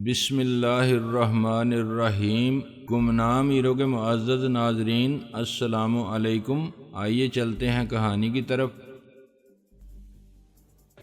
بسم اللہ الرحمن الرحیم۔ گمنام ہیرو کے معزز ناظرین، السلام علیکم۔ آئیے چلتے ہیں کہانی کی طرف۔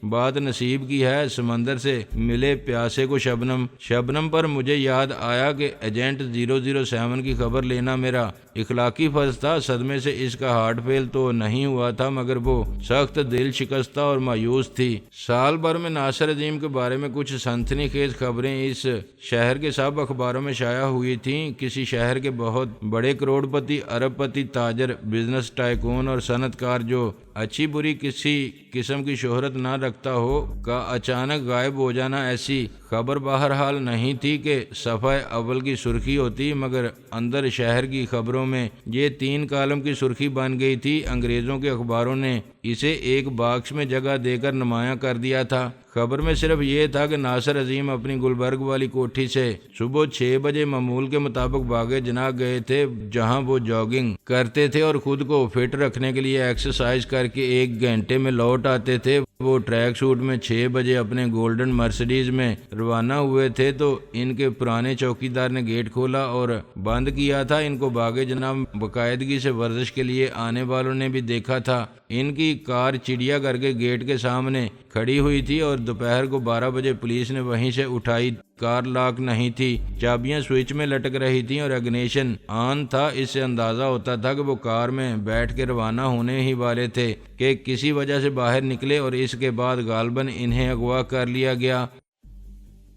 بات نصیب کی ہے سمندر سے ملے پیاسے کو شبنم پر مجھے یاد آیا کہ ایجنٹ 007 کی خبر لینا میرا اخلاقی فرض تھا۔ صدمے سے اس کا ہارٹ فیل تو نہیں ہوا تھا، مگر وہ سخت دل شکستہ اور مایوس تھی۔ سال بھر میں ناصر عظیم کے بارے میں کچھ سنسنی خیز خبریں اس شہر کے سب اخباروں میں شائع ہوئی تھیں۔ کسی شہر کے بہت بڑے کروڑ پتی، ارب پتی تاجر، بزنس ٹائکون اور صنعت کار جو اچھی بری کسی قسم کی شہرت نہ رکھتا ہو کا اچانک غائب ہو جانا، ایسی خبر بہرحال نہیں تھی کہ صفحہ اول کی سرخی ہوتی، مگر اندر شہر کی خبروں میں یہ 3 کالم کی سرخی بن گئی تھی۔ انگریزوں کے اخباروں نے اسے ایک باکس میں جگہ دے کر نمایاں کر دیا تھا۔ خبر میں صرف یہ تھا کہ ناصر عظیم اپنی گلبرگ والی کوٹھی سے صبح 6 بجے معمول کے مطابق باغ جناح گئے تھے، جہاں وہ جاگنگ کرتے تھے اور خود کو فٹ رکھنے کے لیے ایکسرسائز کر کے 1 گھنٹے میں لوٹ آتے تھے۔ وہ ٹریک سوٹ میں 6 بجے اپنے گولڈن مرسڈیز میں روانہ ہوئے تھے تو ان کے پرانے چوکیدار نے گیٹ کھولا اور بند کیا تھا۔ ان کو باغ جناح باقاعدگی سے ورزش کے لیے آنے والوں نے بھی دیکھا تھا۔ ان کی کار چڑیا گھر کے گیٹ کے سامنے کھڑی ہوئی تھی اور دوپہر کو 12 بجے پولیس نے وہیں سے اٹھائی۔ کار لاک نہیں تھی، چابیاں سوئچ میں لٹک رہی تھیں اور اگنیشن آن تھا۔ اس سے اندازہ ہوتا تھا کہ وہ کار میں بیٹھ کے روانہ ہونے ہی والے تھے کہ کسی وجہ سے باہر نکلے اور اس کے بعد غالباً انہیں اغوا کر لیا گیا۔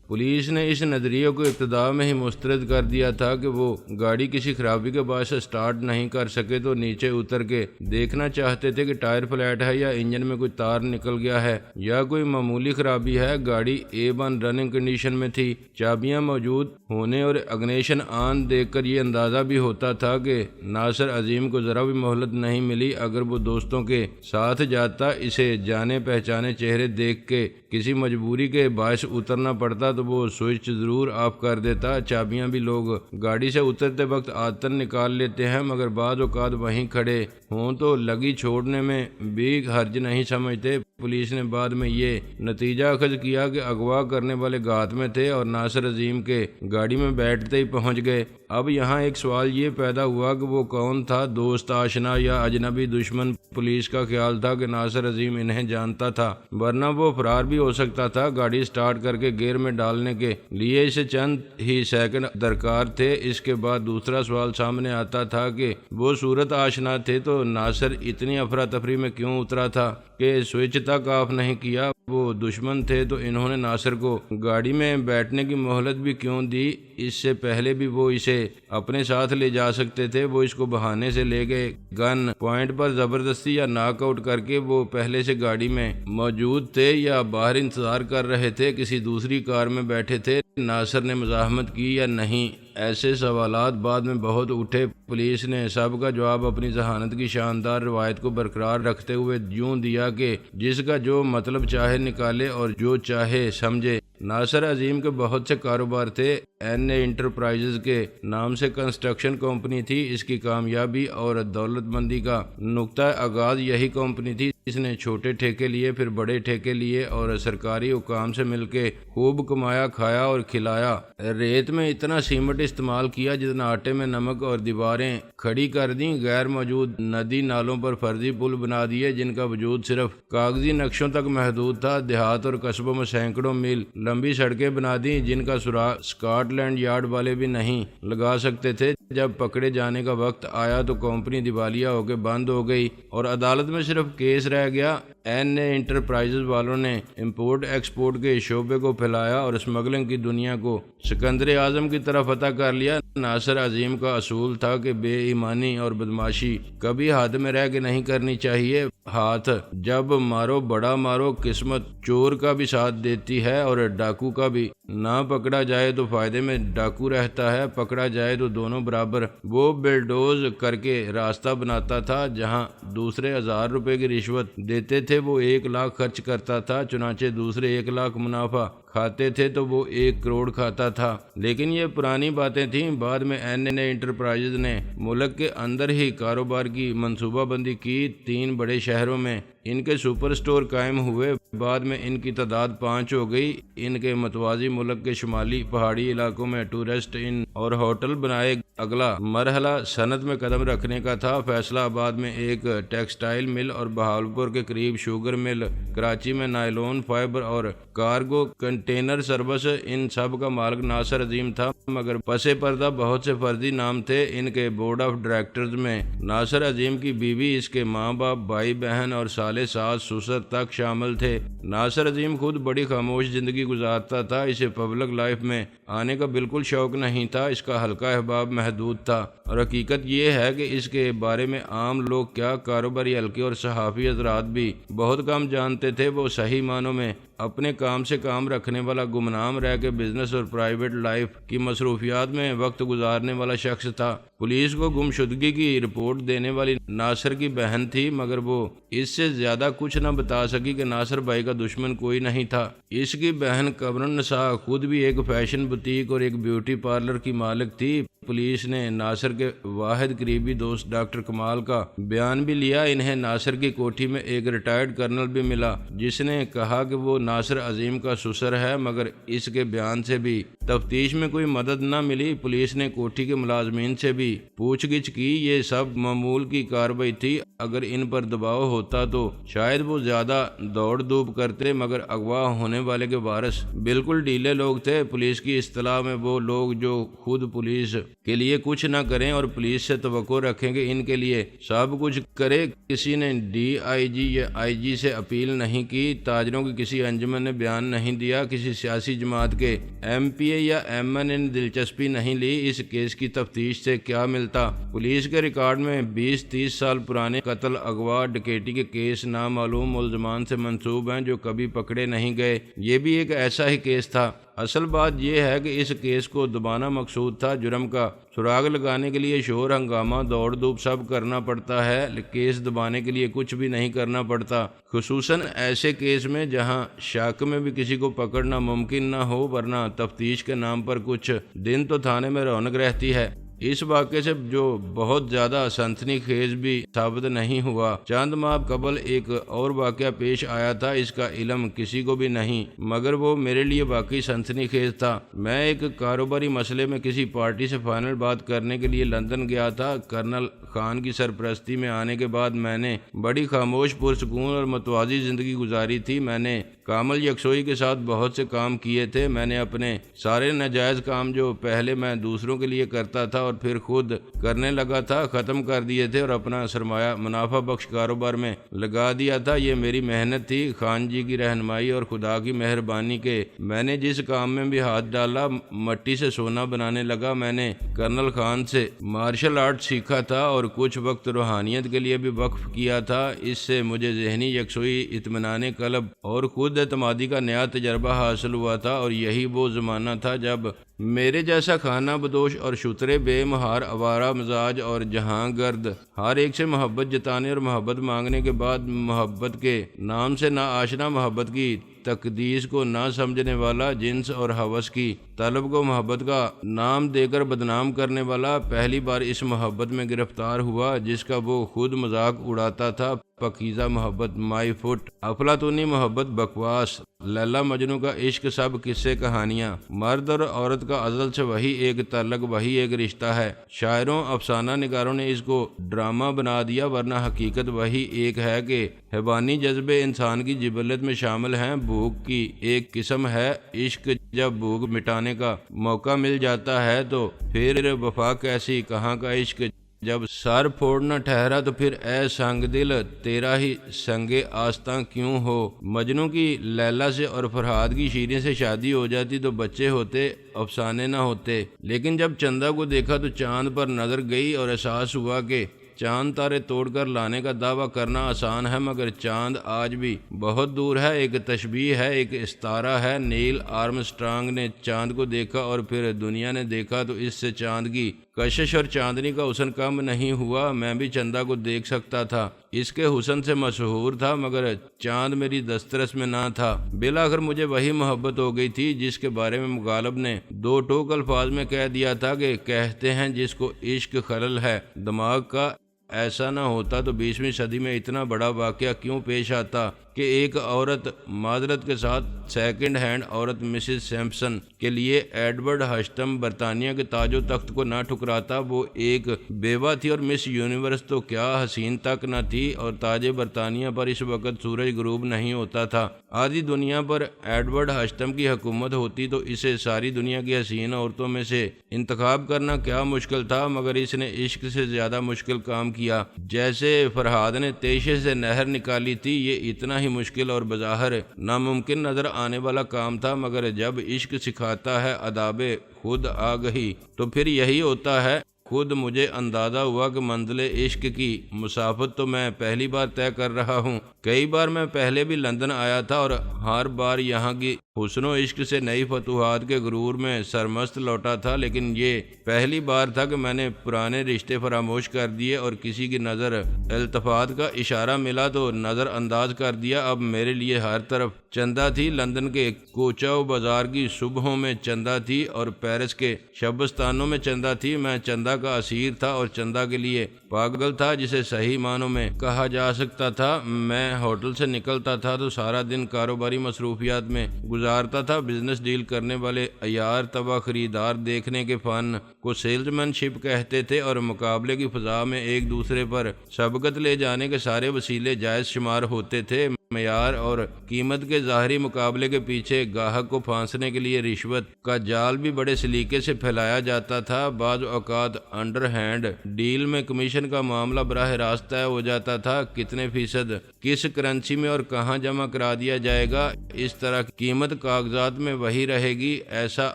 پولیس نے اس نظریے کو ابتدا میں ہی مسترد کر دیا تھا کہ وہ گاڑی کسی خرابی کے باعث سٹارٹ نہیں کر سکے تو نیچے اتر کے دیکھنا چاہتے تھے کہ ٹائر فلیٹ ہے یا انجن میں کوئی تار نکل گیا ہے یا کوئی معمولی خرابی ہے۔ گاڑی A1 رننگ کنڈیشن میں تھی، چابیاں موجود ہونے اور اگنیشن آن دیکھ کر یہ اندازہ بھی ہوتا تھا کہ ناصر عظیم کو ذرا بھی مہلت نہیں ملی۔ اگر وہ دوستوں کے ساتھ جاتا، اسے جانے پہچانے چہرے دیکھ کے کسی مجبوری کے باعث اترنا پڑتا تو وہ سوئچ ضرور آف کر دیتا۔ چابیاں بھی لوگ گاڑی سے اترتے وقت عادتاً نکال لیتے ہیں، مگر بعض اوقات وہیں کھڑے ہوں تو لگی چھوڑنے میں بھی حرج نہیں سمجھتے۔ پولیس نے بعد میں یہ نتیجہ اخذ کیا کہ اغوا کرنے والے گھات میں تھے اور ناصر عظیم کے گاڑی میں بیٹھتے ہی پہنچ گئے۔ اب یہاں ایک سوال یہ پیدا ہوا کہ وہ کون تھا، دوست، آشنا یا اجنبی دشمن؟ پولیس کا خیال تھا کہ ناصر عظیم انہیں جانتا تھا، ورنہ وہ فرار بھی ہو سکتا تھا۔ گاڑی سٹارٹ کر کے گیئر میں ڈالنے کے لیے اسے چند ہی سیکنڈ درکار تھے۔ اس کے بعد دوسرا سوال سامنے آتا تھا کہ وہ صورت آشنا تھے تو ناصر اتنی افراتفری میں کیوں اترا تھا کہ سوئچ تک آف نہیں کیا؟ وہ دشمن تھے تو انہوں نے ناصر کو گاڑی میں بیٹھنے کی مہلت بھی کیوں دی؟ اس سے پہلے بھی وہ اسے اپنے ساتھ لے جا سکتے تھے۔ وہ اس کو بہانے سے لے گئے، گن پوائنٹ پر زبردستی یا ناک آؤٹ کر کے وہ پہلے سے گاڑی میں موجود تھے یا باہر انتظار کر رہے تھے، کسی دوسری کار میں بیٹھے تھے؟ ناصر نے مزاحمت کی یا نہیں؟ ایسے سوالات بعد میں بہت اٹھے۔ پولیس نے سب کا جواب اپنی ذہانت کی شاندار روایت کو برقرار رکھتے ہوئے یوں دیا کہ جس کا جو مطلب چاہے نکالے اور جو چاہے سمجھے۔ ناصر عظیم کے بہت سے کاروبار تھے۔ این اے انٹرپرائزز کے نام سے کنسٹرکشن کمپنی تھی۔ اس کی کامیابی اور دولت مندی کا نقطہ آغاز یہی کمپنی تھی۔ اس نے چھوٹے ٹھیکے لیے، پھر بڑے ٹھیکے لیے اور سرکاری حکام سے مل کے خوب کمایا، کھایا اور کھلایا۔ ریت میں اتنا سیمنٹ استعمال کیا جتنا آٹے میں نمک، اور دیواریں کھڑی کر دیں۔ غیر موجود ندی نالوں پر فرضی پل بنا دیے جن کا وجود صرف کاغذی نقشوں تک محدود تھا۔ دیہات اور قصبوں میں سینکڑوں میل لمبی سڑکیں بنا دیں جن کا سراغ اسکاٹ لینڈ یارڈ والے بھی نہیں لگا سکتے تھے۔ جب پکڑے جانے کا وقت آیا تو کمپنی دیوالیہ ہو کے بند ہو گئی اور عدالت میں صرف کیس رہ گیا۔ این اے انٹرپرائزز والوں نے امپورٹ ایکسپورٹ کے شعبے کو پھیلایا اور اسمگلنگ کی دنیا کو سکندر اعظم کی طرح فتح کر لیا۔ ناصر عظیم کا اصول تھا کہ بے ایمانی اور بدماشی کبھی ہاتھ میں رہ کے نہیں کرنی چاہیے۔ ہاتھ جب مارو بڑا مارو، قسمت چور کا بھی ساتھ دیتی ہے اور ڈاکو کا بھی۔ نہ پکڑا جائے تو فائدے میں ڈاکو رہتا ہے، پکڑا جائے تو دونوں برابر۔ وہ بلڈوز کر کے راستہ بناتا تھا، جہاں دوسرے 1000 روپے کی رشوت دیتے تھے وہ 1 لاکھ خرچ کرتا تھا، چنانچہ دوسرے 1 لاکھ منافع کھاتے تھے تو وہ 1 کروڑ کھاتا تھا۔ لیکن یہ پرانی باتیں تھیں۔ بعد میں این انٹرپرائزز نے ملک کے اندر ہی کاروبار کی منصوبہ بندی کی۔ 3 بڑے شہروں میں ان کے سپر سٹور قائم ہوئے۔ بعد میں ان کی تعداد 5 ہو گئی۔ ان کے متوازی ملک کے شمالی پہاڑی علاقوں میں ٹورسٹ ان اور ہوٹل بنائے۔ اگلا مرحلہ صنعت میں قدم رکھنے کا تھا۔ فیصلہ آباد میں ایک ٹیکسٹائل مل اور بہاولپور کے قریب شوگر مل، کراچی میں نائلون فائبر اور کارگو کنٹینر سروس، ان سب کا مالک ناصر عظیم تھا، مگر پس پردہ بہت سے فرضی نام تھے۔ ان کے بورڈ آف ڈائریکٹرز میں ناصر عظیم کی بیوی، اس کے ماں باپ، بھائی بہن اور سالے ساس سسر تک شامل تھے۔ ناصر عظیم خود بڑی خاموش زندگی گزارتا تھا۔ اسے پبلک لائف میں آنے کا بالکل شوق نہیں تھا۔ اس کا حلقہ احباب محدود تھا، اور حقیقت یہ ہے کہ اس کے بارے میں عام لوگ کیا کاروباری حلقے اور صحافی حضرات بھی بہت کم جانتے تھے۔ وہ صحیح معنوں میں اپنے کام سے کام رکھنے والا، گمنام رہ کے بزنس اور پرائیویٹ لائف کی مصروفیات میں وقت گزارنے والا شخص تھا۔ پولیس کو گمشدگی کی رپورٹ دینے والی ناصر کی بہن تھی، مگر وہ اس سے زیادہ کچھ نہ بتا سکی کہ ناصر بھائی کا دشمن کوئی نہیں تھا۔ اس کی بہن قمر النساء خود بھی ایک فیشن بوتیک اور ایک بیوٹی پارلر کی مالک تھی۔ پولیس نے ناصر کے واحد قریبی دوست ڈاکٹر کمال کا بیان بھی لیا۔ انہیں ناصر کی کوٹھی میں ایک ریٹائرڈ کرنل بھی ملا، جس نے کہا کہ وہ ناصر عظیم کا سسر ہے، مگر اس کے بیان سے بھی تفتیش میں کوئی مدد نہ ملی۔ پولیس نے کوٹھی کے ملازمین سے بھی پوچھ گچھ کی۔ یہ سب معمول کی کارروائی تھی۔ اگر ان پر دباؤ ہوتا تو شاید وہ زیادہ دوڑ دھوپ کرتے، مگر اغوا ہونے والے کے وارث بالکل ڈھیلے لوگ تھے۔ پولیس کی اصطلاح میں وہ لوگ جو خود پولیس کے لیے کچھ نہ کریں اور پولیس سے توقع رکھیں کہ ان کے لیے سب کچھ کرے۔ کسی نے DIG یا IG سے اپیل نہیں کی۔ تاجروں کی کسی انجمن نے بیان نہیں دیا۔ کسی سیاسی جماعت کے MPA یا MN نے دلچسپی نہیں لی۔ اس کیس کی تفتیش سے کیا ملتا؟ پولیس کے ریکارڈ میں 20-30 سال پرانے قتل، اغوا، ڈکیتی کے کیس نامعلوم ملزمان سے منسوب ہیں جو کبھی پکڑے نہیں گئے۔ یہ بھی ایک ایسا ہی کیس تھا۔ اصل بات یہ ہے کہ اس کیس کو دبانا مقصود تھا۔ جرم کا سراغ لگانے کے لیے شور ہنگامہ، دوڑ دھوپ سب کرنا پڑتا ہے۔ کیس دبانے کے لیے کچھ بھی نہیں کرنا پڑتا، خصوصاً ایسے کیس میں جہاں شک میں بھی کسی کو پکڑنا ممکن نہ ہو، ورنہ تفتیش کے نام پر کچھ دن تو تھانے میں رونق رہتی ہے۔ اس واقعے سے جو بہت زیادہ سنسنی خیز بھی ثابت نہیں ہوا، چند ماہ قبل ایک اور واقعہ پیش آیا تھا۔ اس کا علم کسی کو بھی نہیں، مگر وہ میرے لیے واقعی سنسنی خیز تھا۔ میں ایک کاروباری مسئلے میں کسی پارٹی سے فائنل بات کرنے کے لیے لندن گیا تھا۔ کرنل خان کی سرپرستی میں آنے کے بعد میں نے بڑی خاموش، پرسکون اور متوازی زندگی گزاری تھی۔ میں نے کامل یکسوئی کے ساتھ بہت سے کام کیے تھے۔ میں نے اپنے سارے ناجائز کام جو پہلے میں دوسروں کے لیے کرتا تھا اور پھر خود کرنے لگا تھا، ختم کر دیے تھے اور اپنا سرمایہ منافع بخش کاروبار میں لگا دیا تھا۔ یہ میری محنت تھی، خان جی کی رہنمائی اور خدا کی مہربانی کے میں نے جس کام میں بھی ہاتھ ڈالا مٹی سے سونا بنانے لگا۔ میں نے کرنل خان سے مارشل آرٹ سیکھا تھا اور کچھ وقت روحانیت کے لیے بھی وقف کیا تھا۔ اس سے مجھے ذہنی یکسوئی، اطمینان قلب اور خود اعتمادی کا نیا تجربہ حاصل ہوا تھا، اور یہی وہ زمانہ تھا جب میرے جیسا خانہ بدوش اور شترے بے مہار، آوارہ مزاج اور جہاں گرد ہر ایک سے محبت جتانے اور محبت مانگنے کے بعد محبت کے نام سے نہ آشنا، محبت کی تقدیس کو نہ سمجھنے والا، جنس اور ہوس کی طلب کو محبت کا نام دے کر بدنام کرنے والا، پہلی بار اس محبت میں گرفتار ہوا جس کا وہ خود مذاق اڑاتا تھا۔ پاکیزہ محبت، مائی فٹ، افلاطونی محبت، بکواس، لیلا مجنو کا عشق، سب قصے کہانیاں۔ مرد اور عورت کا ازل سے وہی ایک تعلق، وہی ایک رشتہ ہے۔ شاعروں، افسانہ نگاروں نے اس کو ڈرامہ بنا دیا، ورنہ حقیقت وہی ایک ہے کہ حیوانی جذبے انسان کی جبلت میں شامل ہیں۔ بھوک کی ایک قسم ہے عشق۔ جب بھوک مٹانے کا موقع مل جاتا ہے تو پھر وفا کیسی، کہاں کا عشق۔ جب سر پھوڑنا ٹھہرا تو پھر اے سنگ دل تیرا ہی سنگ آستاں کیوں ہو۔ مجنو کی لیلا سے اور فرہاد کی شیریں سے شادی ہو جاتی تو بچے ہوتے، افسانے نہ ہوتے۔ لیکن جب چندہ کو دیکھا تو چاند پر نظر گئی اور احساس ہوا کہ چاند تارے توڑ کر لانے کا دعویٰ کرنا آسان ہے، مگر چاند آج بھی بہت دور ہے۔ ایک تشبیہ ہے، ایک استعارہ ہے۔ نیل آرمسٹرانگ نے چاند کو دیکھا اور پھر دنیا نے دیکھا تو اس سے چاند کی کشش اور چاندنی کا حسن کم نہیں ہوا، میں بھی چندہ کو دیکھ سکتا تھا، اس کے حسن سے مشہور تھا، مگر چاند میری دسترس میں نہ تھا۔ بالآخر مجھے وہی محبت ہو گئی تھی جس کے بارے میں مغالب نے دو ٹوک الفاظ میں کہہ دیا تھا کہ کہتے ہیں جس کو عشق خلل ہے دماغ کا، ایسا نہ ہوتا تو 20ویں صدی میں اتنا بڑا واقعہ کیوں پیش آتا کہ ایک عورت، معذرت کے ساتھ سیکنڈ ہینڈ عورت مسز سیمپسن کے لیے ایڈورڈ ہشتم برطانیہ کے تاج و تخت کو نہ ٹھکراتا۔ وہ ایک بیوہ تھی اور مس یونیورس تو کیا حسین تک نہ تھی، اور تاج برطانیہ پر اس وقت سورج غروب نہیں ہوتا تھا۔ آدھی دنیا پر ایڈورڈ ہشتم کی حکومت ہوتی تو اسے ساری دنیا کی حسین عورتوں میں سے انتخاب کرنا کیا مشکل تھا، مگر اس نے عشق سے زیادہ مشکل کام کیا۔ جیسے فرہاد نے تیشے سے نہر نکالی تھی، یہ اتنا ہی مشکل اور بظاہر ناممکن نظر آنے والا کام تھا، مگر جب عشق سکھاتا ہے آداب خود آگہی تو پھر یہی ہوتا ہے۔ خود مجھے اندازہ ہوا کہ منزل عشق کی مسافت تو میں پہلی بار طے کر رہا ہوں۔ کئی بار میں پہلے بھی لندن آیا تھا اور ہر بار یہاں کی حسن و عشق سے نئی فتوحات کے غرور میں سرمست لوٹا تھا، لیکن یہ پہلی بار تھا کہ میں نے پرانے رشتے فراموش کر دیے اور کسی کی نظر التفات کا اشارہ ملا تو نظر انداز کر دیا۔ اب میرے لیے ہر طرف چندہ تھی، لندن کے کوچہ و بازار کی صبحوں میں چندہ تھی اور پیرس کے شبستانوں میں چندہ تھی۔ میں چندہ کا اسیر تھا اور چندہ کے لیے پاگل تھا، جسے صحیح معنوں میں کہا جا سکتا تھا۔ میں ہوٹل سے نکلتا تھا تو سارا دن کاروباری مصروفیات میں گزارتا تھا۔ بزنس ڈیل کرنے والے عیار طبع خریدار دیکھنے کے فن کو سیلز مین شپ کہتے تھے، اور مقابلے کی فضا میں ایک دوسرے پر سبقت لے جانے کے سارے وسیلے جائز شمار ہوتے تھے۔ معیار اور قیمت کے ظاہری مقابلے کے پیچھے گاہک کو پھانسنے کے لیے رشوت کا جال بھی بڑے سلیقے سے پھیلایا جاتا تھا۔ بعض اوقات انڈر ہینڈ ڈیل میں کمیشن کا معاملہ براہ راست طے ہو جاتا تھا، کتنے فیصد کس کرنسی میں اور کہاں جمع کرا دیا جائے گا، اس طرح قیمت کاغذات میں وہی رہے گی، ایسا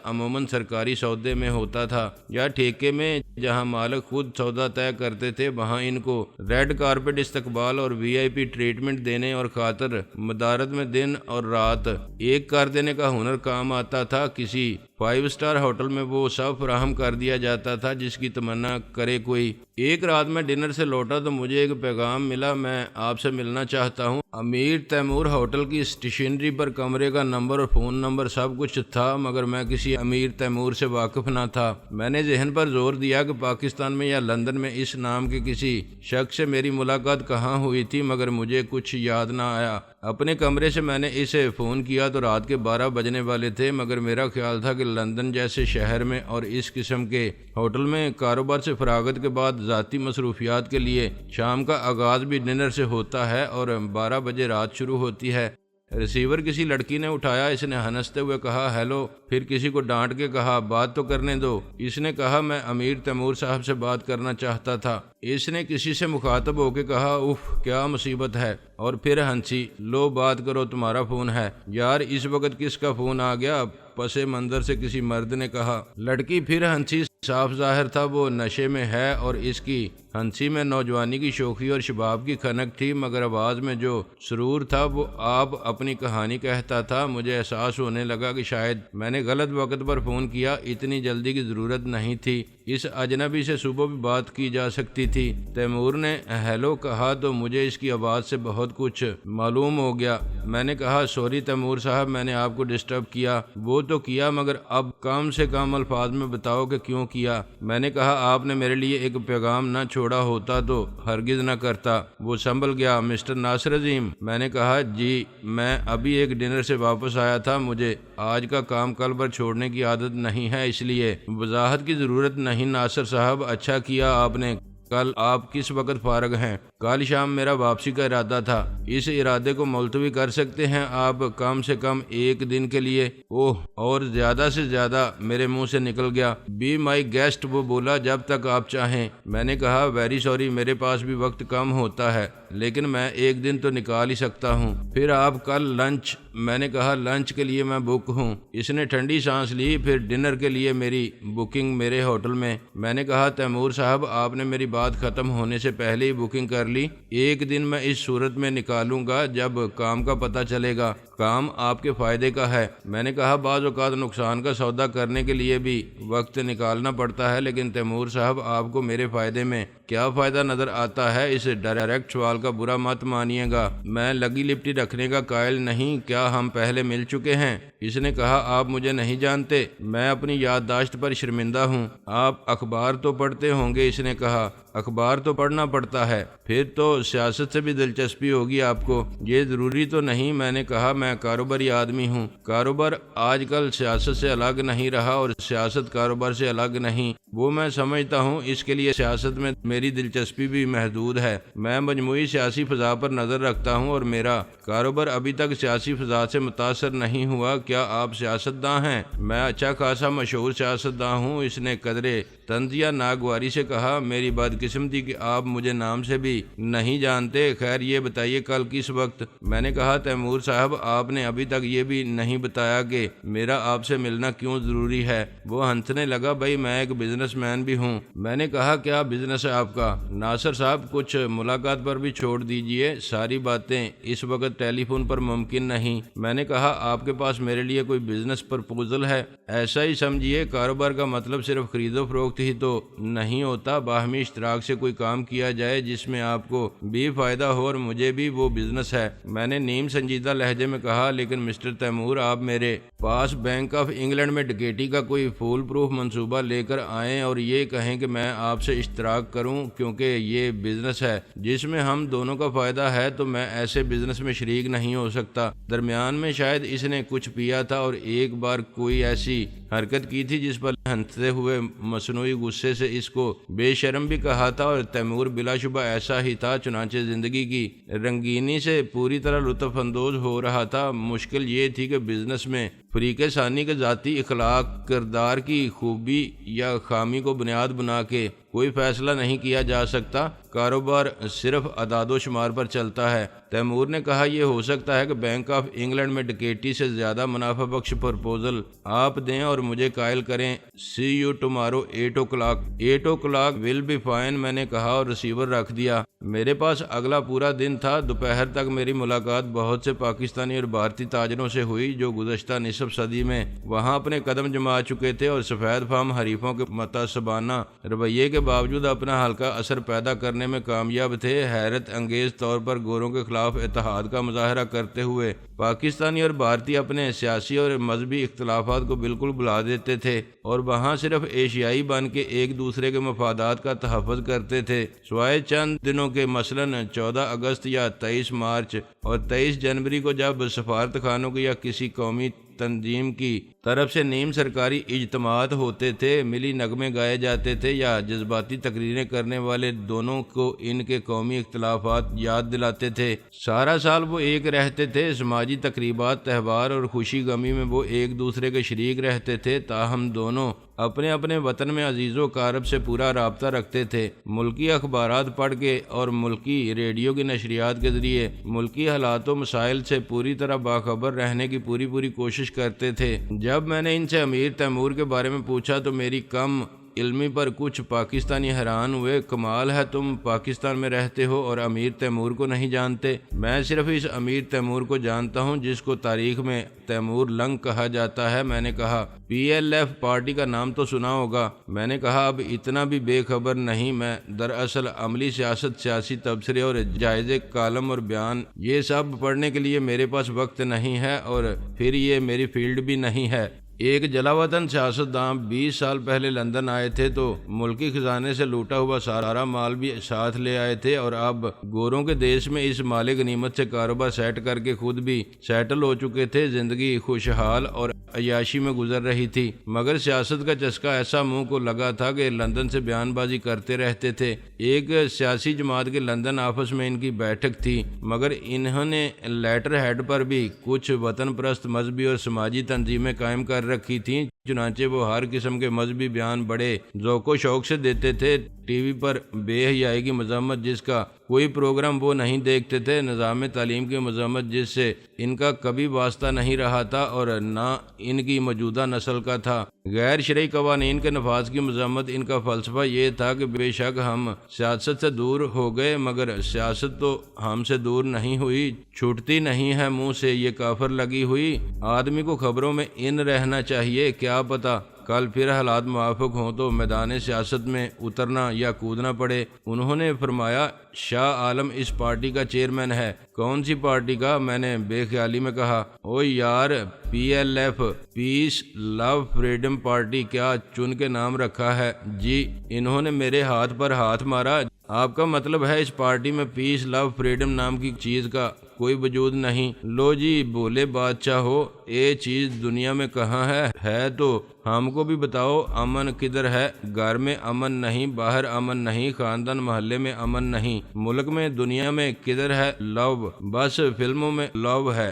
عموماً سرکاری سودے میں ہوتا تھا یا ٹھیکے میں، جہاں مالک خود سودا طے کرتے تھے۔ وہاں ان کو ریڈ کارپٹ استقبال اور VIP ٹریٹمنٹ دینے اور خاطر مدارت میں دن اور رات ایک کر دینے کا ہنر کام آتا تھا۔ کسی 5 اسٹار ہوٹل میں وہ سب فراہم کر دیا جاتا تھا جس کی تمنا کرے کوئی۔ ایک رات میں ڈنر سے لوٹا تو مجھے ایک پیغام ملا، میں آپ سے ملنا چاہتا ہوں۔ امیر تیمور ہوٹل کی اسٹیشنری پر کمرے کا نمبر اور فون نمبر سب کچھ تھا، مگر میں کسی امیر تیمور سے واقف نہ تھا۔ میں نے ذہن پر زور دیا کہ پاکستان میں یا لندن میں اس نام کے کسی شخص سے میری ملاقات کہاں ہوئی تھی، مگر مجھے کچھ یاد نہ آیا۔ اپنے کمرے سے میں نے اسے فون کیا تو رات کے 12 بجنے والے تھے، مگر میرا خیال تھا کہ لندن جیسے شہر میں اور اس قسم کے ہوٹل میں کاروبار سے فراغت کے بعد ذاتی مصروفیات کے لیے شام کا آغاز بھی ڈنر سے ہوتا ہے اور 12 بجے رات شروع ہوتی ہے۔ ریسیور کسی لڑکی نے اٹھایا، اس نے ہنستے ہوئے کہا ہیلو، پھر کسی کو ڈانٹ کے کہا بات تو کرنے دو۔ اس نے کہا میں امیر تیمور صاحب سے بات کرنا چاہتا تھا۔ اس نے کسی سے مخاطب ہو کے کہا اف کیا مصیبت ہے، اور پھر ہنسی، لو بات کرو تمہارا فون ہے۔ یار اس وقت کس کا فون آ گیا، پس منظر سے کسی مرد نے کہا۔ لڑکی پھر ہنسی، صاف ظاہر تھا وہ نشے میں ہے اور اس کی ہنسی میں نوجوانی کی شوخی اور شباب کی کھنک تھی، مگر آواز میں جو سرور تھا وہ آپ اپنی کہانی کہتا تھا۔ مجھے احساس ہونے لگا کہ شاید میں نے غلط وقت پر فون کیا، اتنی جلدی کی ضرورت نہیں تھی، اس اجنبی سے صبح بھی بات کی جا سکتی تھی۔ تیمور نے ہیلو کہا تو مجھے اس کی آواز سے بہت کچھ معلوم ہو گیا۔ میں نے کہا سوری تیمور صاحب، میں نے آپ کو ڈسٹرب کیا۔ وہ تو کیا، مگر اب کم سے کم الفاظ میں بتاؤ کہ کیوں کیا۔ میں نے کہا آپ نے میرے لیے ایک پیغام نہ چھوڑا ہوتا تو ہرگز نہ کرتا۔ وہ سنبھل گیا، مسٹر ناصر عظیم؟ میں نے کہا جی، میں ابھی ایک ڈنر سے واپس آیا تھا، مجھے آج کا کام کل پر چھوڑنے کی عادت نہیں ہے، اس لیے وضاحت کی ضرورت نہیں۔ ناصر صاحب اچھا کیا آپ نے۔ کل آپ کس وقت فارغ ہیں؟ کل شام میرا واپسی کا ارادہ تھا۔ اس ارادے کو ملتوی کر سکتے ہیں آپ کم سے کم ایک دن کے لیے؟ اوہ، اور زیادہ سے زیادہ، میرے منہ سے نکل گیا۔ بی مائی گیسٹ، وہ بولا، جب تک آپ چاہیں۔ میں نے کہا ویری سوری، میرے پاس بھی وقت کم ہوتا ہے، لیکن میں ایک دن تو نکال ہی سکتا ہوں۔ پھر آپ کل لنچ؟ میں نے کہا لنچ کے لیے میں بک ہوں۔ اس نے ٹھنڈی سانس لی، پھر ڈنر کے لیے میری بکنگ میرے ہوٹل میں۔ میں نے کہا تیمور صاحب، آپ نے میری بات ختم ہونے سے پہلے ہی بکنگ کر لی۔ ایک دن میں اس صورت میں نکالوں گا جب کام کا پتہ چلے گا۔ کام آپ کے فائدے کا ہے۔ میں نے کہا بعض اوقات نقصان کا سودا کرنے کے لیے بھی وقت نکالنا پڑتا ہے، لیکن تیمور صاحب آپ کو میرے فائدے میں کیا فائدہ نظر آتا ہے؟ اس ڈائریکٹ سوال کا برا مت مانیے گا، میں لگی لپٹی رکھنے کا قائل نہیں، کیا ہم پہلے مل چکے ہیں؟ اس نے کہا آپ مجھے نہیں جانتے، میں اپنی یادداشت پر شرمندہ ہوں۔ آپ اخبار تو پڑھتے ہوں گے؟ اس نے کہا اخبار تو پڑھنا پڑتا ہے، پھر تو سیاست سے بھی دلچسپی ہوگی آپ کو۔ یہ ضروری تو نہیں، میں نے کہا میں کاروباری آدمی ہوں، کاروبار آج کل سیاست سے الگ نہیں رہا اور سیاست کاروبار سے الگ نہیں، وہ میں سمجھتا ہوں، اس کے لیے سیاست میں میری دلچسپی بھی محدود ہے۔ میں مجموعی سیاسی فضا پر نظر رکھتا ہوں اور میرا کاروبار ابھی تک سیاسی فضا سے متاثر نہیں ہوا۔ کیا آپ سیاستداں ہیں؟ میں اچھا خاصا مشہور سیاستداں ہوں، اس نے قدرے طنزیہ ناگواری سے کہا۔ میری بدقسمتی کہ آپ مجھے نام سے بھی نہیں جانتے، خیر یہ بتائیے کل کس وقت؟ میں نے کہا تیمور صاحب آپ نے ابھی تک یہ بھی نہیں بتایا کہ میرا آپ سے ملنا کیوں ضروری ہے۔ وہ ہنسنے لگا، بھائی میں ایک بزنس مین بھی ہوں۔ میں نے کہا کیا بزنس ہے آپ کا؟ ناصر صاحب کچھ ملاقات پر بھی چھوڑ دیجئے، ساری باتیں اس وقت ٹیلی فون پر ممکن نہیں۔ میں نے کہا آپ کے پاس میرے لیے کوئی بزنس پرپوزل ہے؟ ایسا ہی سمجھیے، کاروبار کا مطلب صرف خرید و فروخت ہی تو نہیں ہوتا، باہمی اشتراک سے کوئی کام کیا جائے جس میں آپ کو بھی فائدہ ہو اور مجھے بھی، وہ بزنس ہے۔ میں نے نیم سنجیدہ لہجے میں کہا لیکن مسٹر تیمور آپ میرے پاس بینک آف انگلینڈ میں ڈکیٹی کا کوئی فول پروف منصوبہ لے کر آئیں اور یہ کہیں کہ میں آپ سے اشتراک کروں کیونکہ یہ بزنس ہے جس میں ہم دونوں کا فائدہ ہے، تو میں ایسے بزنس میں شریک نہیں ہو سکتا۔ درمیان میں شاید اس نے کچھ پیا تھا اور ایک بار کوئی ایسی حرکت کی تھی جس پر ہنستے ہوئے مصنوعی غصے سے اس کو بے شرم بھی کہا تھا، اور تیمور بلا شبہ ایسا ہی تھا، چنانچہ زندگی کی رنگینی سے پوری طرح لطف اندوز ہو رہا تھا۔ مشکل یہ تھی کہ بزنس میں فریق ثانی کے ذاتی اخلاق، کردار کی خوبی یا خامی کو بنیاد بنا کے کوئی فیصلہ نہیں کیا جا سکتا، کاروبار صرف اعداد و شمار پر چلتا ہے۔ تیمور نے کہا یہ ہو سکتا ہے کہ بینک آف انگلینڈ میں ڈکیٹی سے زیادہ منافع بخش پرپوزل آپ دیں اور مجھے قائل کریں۔ See you tomorrow 8 o'clock۔ 8 o'clock will be fine, میں نے کہا اور ریسیور رکھ دیا۔ میرے پاس اگلا پورا دن تھا۔ دوپہر تک میری ملاقات بہت سے پاکستانی اور بھارتی تاجروں سے ہوئی جو گزشتہ نصف صدی میں وہاں اپنے قدم جما چکے تھے اور سفید فام حریفوں کے متعصبانہ رویے کے باوجود اپنا ہلکا اثر پیدا کرنے میں کامیاب تھے۔ حیرت انگیز طور پر گوروں کے خلاف اتحاد کا مظاہرہ کرتے ہوئے پاکستانی اور بھارتی اپنے سیاسی اور مذہبی اختلافات کو بالکل بھلا دیتے تھے اور وہاں صرف ایشیائی بن کے ایک دوسرے کے مفادات کا تحفظ کرتے تھے، سوائے چند دنوں کے، مثلاً 14 اگست یا 23 مارچ اور 23 جنوری کو، جب سفارت خانوں کی یا کسی قومی تنظیم کی طرف سے نیم سرکاری اجتماعات ہوتے تھے، ملی نغمے گائے جاتے تھے یا جذباتی تقریریں کرنے والے دونوں کو ان کے قومی اختلافات یاد دلاتے تھے۔ سارا سال وہ ایک رہتے تھے، سماجی تقریبات، تہوار اور خوشی غمی میں وہ ایک دوسرے کے شریک رہتے تھے، تاہم دونوں اپنے اپنے وطن میں عزیز و اقارب سے پورا رابطہ رکھتے تھے۔ ملکی اخبارات پڑھ کے اور ملکی ریڈیو کی نشریات کے ذریعے ملکی حالات و مسائل سے پوری طرح باخبر رہنے کی پوری کوشش کرتے تھے۔ جب میں نے ان سے امیر تیمور کے بارے میں پوچھا تو میری کم علمی پر کچھ پاکستانی حیران ہوئے۔ کمال ہے، تم پاکستان میں رہتے ہو اور امیر تیمور کو نہیں جانتے؟ میں صرف اس امیر تیمور کو جانتا ہوں جس کو تاریخ میں تیمور لنگ کہا جاتا ہے۔ میں نے کہا پی ایل ایف پارٹی کا نام تو سنا ہوگا؟ میں نے کہا اب اتنا بھی بے خبر نہیں، میں دراصل عملی سیاست، سیاسی تبصرے اور جائزے، کالم اور بیان، یہ سب پڑھنے کے لیے میرے پاس وقت نہیں ہے اور پھر یہ میری فیلڈ بھی نہیں ہے۔ ایک جلا وطن سیاستداں 20 سال پہلے لندن آئے تھے تو ملکی خزانے سے لوٹا ہوا سارا مال بھی ساتھ لے آئے تھے اور اب گوروں کے دیش میں اس مال غنیمت سے کاروبار سیٹ کر کے خود بھی سیٹل ہو چکے تھے۔ زندگی خوشحال اور عیاشی میں گزر رہی تھی، مگر سیاست کا چسکا ایسا منہ کو لگا تھا کہ لندن سے بیان بازی کرتے رہتے تھے۔ ایک سیاسی جماعت کے لندن آفس میں ان کی بیٹھک تھی، مگر انہوں نے لیٹر ہیڈ پر بھی کچھ وطن پرست مذہبی اور سماجی تنظیمیں قائم کر رکھی تھیں، چنانچہ وہ ہر قسم کے مذہبی بیان بڑے ذوق و شوق سے دیتے تھے۔ ٹی وی پر بے حیائی کی مذمت جس کا کوئی پروگرام وہ نہیں دیکھتے تھے۔ نظام تعلیم کی مذمت جس سے ان کا کبھی واسطہ نہیں رہا تھا اور نہ ان کی موجودہ نسل کا تھا۔ غیر شرعی قوانین کے نفاذ کی مذمت ان کا فلسفہ یہ تھا کہ بے شک ہم سیاست سے دور ہو گئے مگر سیاست تو ہم سے دور نہیں ہوئی، چھوٹتی نہیں ہے منہ سے یہ کافر لگی ہوئی۔ آدمی کو خبروں میں ان رہنا چاہیے، کیا پتہ کل پھر حالات موافق ہوں تو میدان سیاست میں اترنا یا کودنا پڑے۔ انہوں نے فرمایا شاہ عالم اس پارٹی کا چیئرمین ہے۔ کون سی پارٹی کا؟ میں نے بے خیالی میں کہا۔ او یار PLF، پیس لو فریڈم پارٹی، کیا چن کے نام رکھا ہے جی۔ انہوں نے میرے ہاتھ پر ہاتھ مارا۔ آپ کا مطلب ہے اس پارٹی میں پیس لو فریڈم نام کی چیز کا کوئی وجود نہیں؟ لو جی بولے بادشاہ ہو، یہ چیز دنیا میں کہاں ہے تو ہم کو بھی بتاؤ۔ امن کدھر ہے؟ گھر میں امن نہیں، باہر امن نہیں، خاندان محلے میں امن نہیں، ملک میں دنیا میں کدھر ہے لو؟ بس فلموں میں لو ہے۔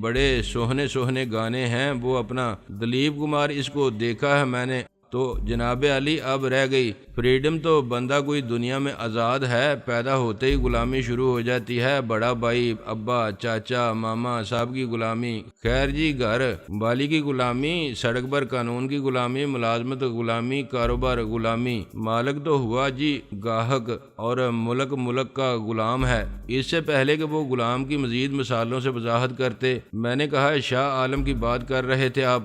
بڑے سوہنے سوہنے گانے ہیں وہ اپنا دلیپ کمار، اس کو دیکھا ہے میں نے تو جناب علی اب رہ گئی فریڈم تو بندہ کوئی دنیا میں آزاد ہے، پیدا ہوتے ہی غلامی شروع ہو جاتی ہے، بڑا بھائی، ابا، چاچا، ماما صاحب کی غلامی، خیر جی گھر والی کی غلامی، سڑک پر قانون کی غلامی، ملازمت غلامی، کاروبار غلامی، مالک تو ہوا جی گاہک اور ملک کا غلام ہے۔ اس سے پہلے کہ وہ غلام کی مزید مثالوں سے وضاحت کرتے میں نے کہا شاہ عالم کی بات کر رہے تھے آپ؟